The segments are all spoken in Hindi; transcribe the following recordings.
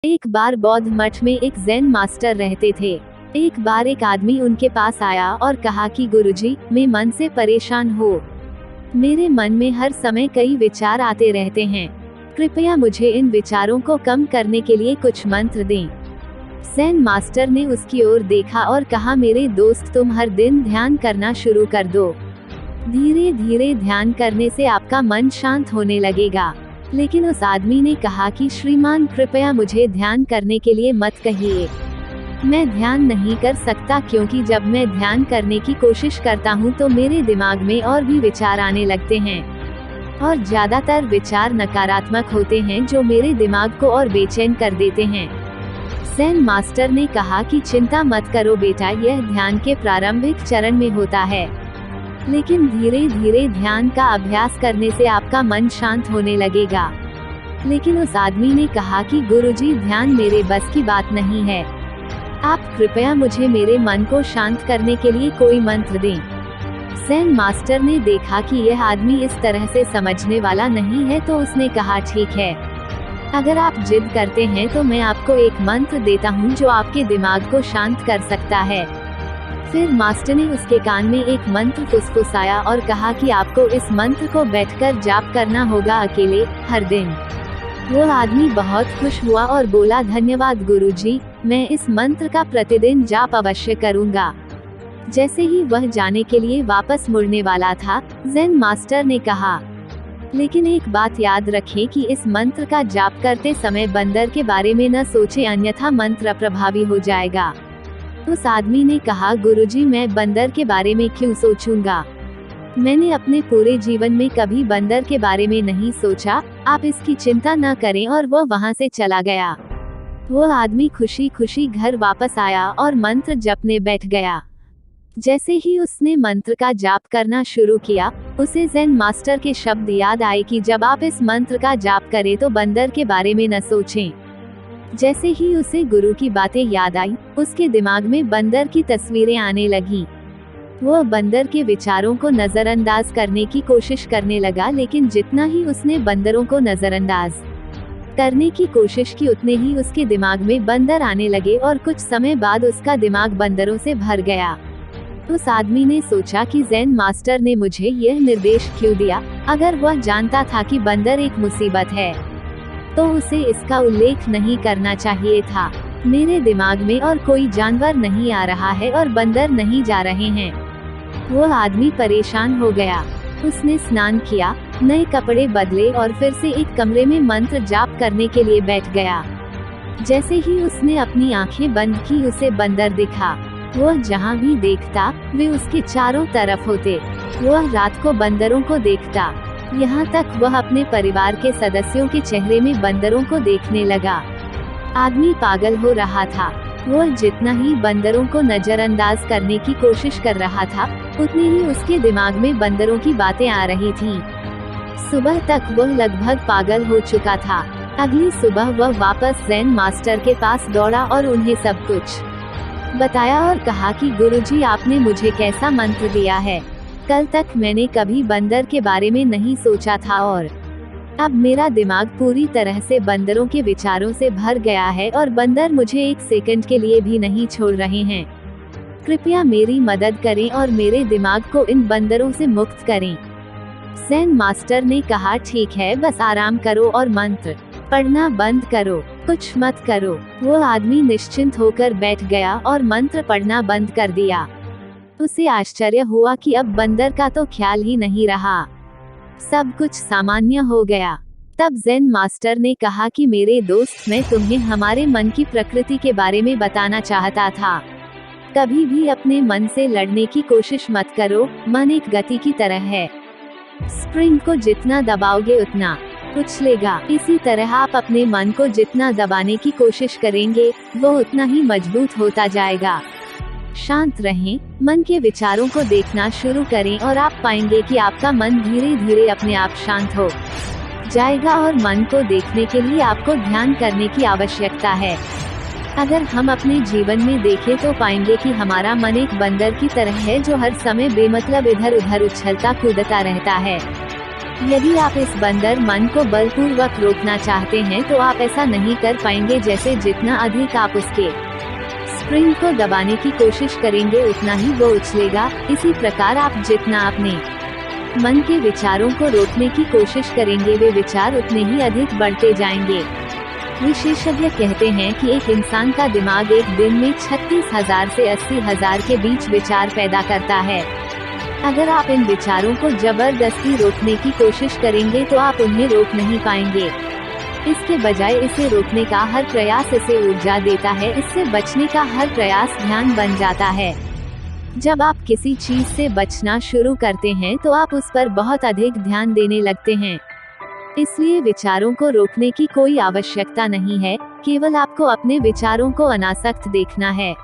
एक बार बौद्ध मठ में एक ज़ेन मास्टर रहते थे। एक बार एक आदमी उनके पास आया और कहा कि गुरुजी, मैं मन से परेशान हूँ। मेरे मन में हर समय कई विचार आते रहते हैं। कृपया मुझे इन विचारों को कम करने के लिए कुछ मंत्र दें। ज़ेन मास्टर ने उसकी ओर देखा और कहा, मेरे दोस्त, तुम हर दिन ध्यान करना शुरू कर दो। धीरे धीरे ध्यान करने से आपका मन शांत होने लगेगा। लेकिन उस आदमी ने कहा कि श्रीमान, कृपया मुझे ध्यान करने के लिए मत कहिए। मैं ध्यान नहीं कर सकता क्योंकि जब मैं ध्यान करने की कोशिश करता हूँ तो मेरे दिमाग में और भी विचार आने लगते हैं और ज्यादातर विचार नकारात्मक होते हैं जो मेरे दिमाग को और बेचैन कर देते हैं। ज़ेन मास्टर ने कहा कि चिंता मत करो बेटा, यह ध्यान के प्रारंभिक चरण में होता है, लेकिन धीरे धीरे ध्यान का अभ्यास करने से आपका मन शांत होने लगेगा। लेकिन उस आदमी ने कहा कि गुरुजी, ध्यान मेरे बस की बात नहीं है। आप कृपया मुझे मेरे मन को शांत करने के लिए कोई मंत्र दें। ज़ेन मास्टर ने देखा कि यह आदमी इस तरह से समझने वाला नहीं है तो उसने कहा, ठीक है, अगर आप जिद करते हैं तो मैं आपको एक मंत्र देता हूँ जो आपके दिमाग को शांत कर सकता है। फिर मास्टर ने उसके कान में एक मंत्र फुसफुसाया और कहा कि आपको इस मंत्र को बैठकर जाप करना होगा अकेले, हर दिन। वो आदमी बहुत खुश हुआ और बोला, धन्यवाद गुरुजी, मैं इस मंत्र का प्रतिदिन जाप अवश्य करूंगा। जैसे ही वह जाने के लिए वापस मुड़ने वाला था, ज़ेन मास्टर ने कहा, लेकिन एक बात याद रखें कि इस मंत्र का जाप करते समय बंदर के बारे में न सोचें, अन्यथा मंत्र अप्रभावी हो जाएगा। उस आदमी ने कहा, गुरुजी, मैं बंदर के बारे में क्यों सोचूंगा? मैंने अपने पूरे जीवन में कभी बंदर के बारे में नहीं सोचा, आप इसकी चिंता न करें। और वो वहां से चला गया। वो आदमी खुशी खुशी घर वापस आया और मंत्र जपने बैठ गया। जैसे ही उसने मंत्र का जाप करना शुरू किया, उसे ज़ेन मास्टर के शब्द याद आए कि जब आप इस मंत्र का जाप करें तो बंदर के बारे में न सोचें। जैसे ही उसे गुरु की बातें याद आई, उसके दिमाग में बंदर की तस्वीरें आने लगीं। वो बंदर के विचारों को नजरअंदाज करने की कोशिश करने लगा, लेकिन जितना ही उसने बंदरों को नजरअंदाज करने की कोशिश की, उतने ही उसके दिमाग में बंदर आने लगे और कुछ समय बाद उसका दिमाग बंदरों से भर गया। उस आदमी ने सोचा कि ज़ेन मास्टर ने मुझे यह निर्देश क्यों दिया? अगर वह जानता था कि बंदर एक मुसीबत है तो उसे इसका उल्लेख नहीं करना चाहिए था। मेरे दिमाग में और कोई जानवर नहीं आ रहा है और बंदर नहीं जा रहे हैं। वो आदमी परेशान हो गया। उसने स्नान किया, नए कपड़े बदले और फिर से एक कमरे में मंत्र जाप करने के लिए बैठ गया। जैसे ही उसने अपनी आंखें बंद की, उसे बंदर दिखा। वह जहाँ भी देखता, वे उसके चारों तरफ होते। वह रात को बंदरों को देखता, यहाँ तक वह अपने परिवार के सदस्यों के चेहरे में बंदरों को देखने लगा। आदमी पागल हो रहा था। वह जितना ही बंदरों को नजरअंदाज करने की कोशिश कर रहा था, उतनी ही उसके दिमाग में बंदरों की बातें आ रही थीं। सुबह तक वह लगभग पागल हो चुका था। अगली सुबह वह वापस ज़ेन मास्टर के पास दौड़ा और उन्हें सब कुछ बताया और कहा कि गुरुजी, आपने मुझे कैसा मंत्र दिया है? कल तक मैंने कभी बंदर के बारे में नहीं सोचा था और अब मेरा दिमाग पूरी तरह से बंदरों के विचारों से भर गया है और बंदर मुझे एक सेकंड के लिए भी नहीं छोड़ रहे हैं। कृपया मेरी मदद करें और मेरे दिमाग को इन बंदरों से मुक्त करें। ज़ेन मास्टर ने कहा, ठीक है, बस आराम करो और मंत्र पढ़ना बंद करो, कुछ मत करो। वो आदमी निश्चिंत होकर बैठ गया और मंत्र पढ़ना बंद कर दिया। उसे आश्चर्य हुआ कि अब बंदर का तो ख्याल ही नहीं रहा, सब कुछ सामान्य हो गया। तब ज़ेन मास्टर ने कहा कि मेरे दोस्त, मैं तुम्हें हमारे मन की प्रकृति के बारे में बताना चाहता था। कभी भी अपने मन से लड़ने की कोशिश मत करो। मन एक गति की तरह है, स्प्रिंग को जितना दबाओगे उतना उछलेगा। इसी तरह आप अपने मन को जितना दबाने की कोशिश करेंगे, वो उतना ही मजबूत होता जाएगा। शांत रहें, मन के विचारों को देखना शुरू करें और आप पाएंगे कि आपका मन धीरे धीरे अपने आप शांत हो जाएगा और मन को देखने के लिए आपको ध्यान करने की आवश्यकता है। अगर हम अपने जीवन में देखें तो पाएंगे कि हमारा मन एक बंदर की तरह है जो हर समय बेमतलब इधर उधर उछलता कूदता रहता है। यदि आप इस बंदर मन को बलपूर्वक रोकना चाहते हैं तो आप ऐसा नहीं कर पाएंगे। जैसे जितना अधिक आप उसके स्प्रिंग को दबाने की कोशिश करेंगे उतना ही वो उछलेगा। इसी प्रकार आप जितना अपने मन के विचारों को रोकने की कोशिश करेंगे वे विचार उतने ही अधिक बढ़ते जाएंगे। विशेषज्ञ कहते हैं कि एक इंसान का दिमाग एक दिन में 36,000 से 80,000 के बीच विचार पैदा करता है। अगर आप इन विचारों को जबरदस्ती रोकने की कोशिश करेंगे तो आप उन्हें रोक नहीं पाएंगे। इसके बजाय इसे रोकने का हर प्रयास इसे ऊर्जा देता है। इससे बचने का हर प्रयास ध्यान बन जाता है। जब आप किसी चीज से बचना शुरू करते हैं तो आप उस पर बहुत अधिक ध्यान देने लगते हैं। इसलिए विचारों को रोकने की कोई आवश्यकता नहीं है, केवल आपको अपने विचारों को अनासक्त देखना है।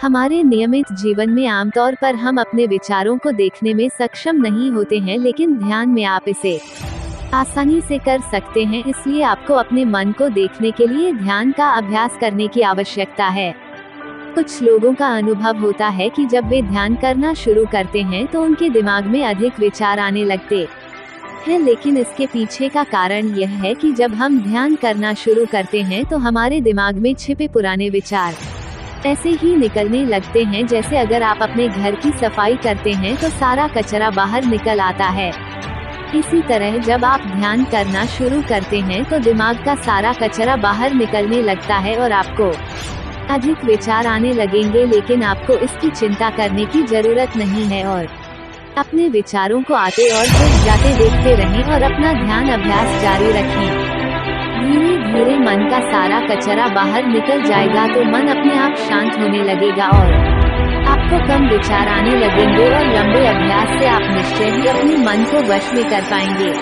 हमारे नियमित जीवन में आमतौर पर हम अपने विचारों को देखने में सक्षम नहीं होते हैं, लेकिन ध्यान में आप इसे आसानी से कर सकते हैं। इसलिए आपको अपने मन को देखने के लिए ध्यान का अभ्यास करने की आवश्यकता है। कुछ लोगों का अनुभव होता है कि जब वे ध्यान करना शुरू करते हैं तो उनके दिमाग में अधिक विचार आने लगते हैं, लेकिन इसके पीछे का कारण यह है कि जब हम ध्यान करना शुरू करते हैं तो हमारे दिमाग में छिपे पुराने विचार ऐसे ही निकलने लगते हैं। जैसे अगर आप अपने घर की सफाई करते हैं तो सारा कचरा बाहर निकल आता है। इसी तरह जब आप ध्यान करना शुरू करते हैं तो दिमाग का सारा कचरा बाहर निकलने लगता है और आपको अधिक विचार आने लगेंगे, लेकिन आपको इसकी चिंता करने की जरूरत नहीं है और अपने विचारों को आते और फिर जाते देखते रहें और अपना ध्यान अभ्यास जारी रखें। धीरे धीरे मन का सारा कचरा बाहर निकल जाएगा तो मन अपने आप शांत होने लगेगा और आपको कम विचार आने लगेंगे और लंबे अभ्यास से आप निश्चय ही अपने मन को वश में कर पाएंगे।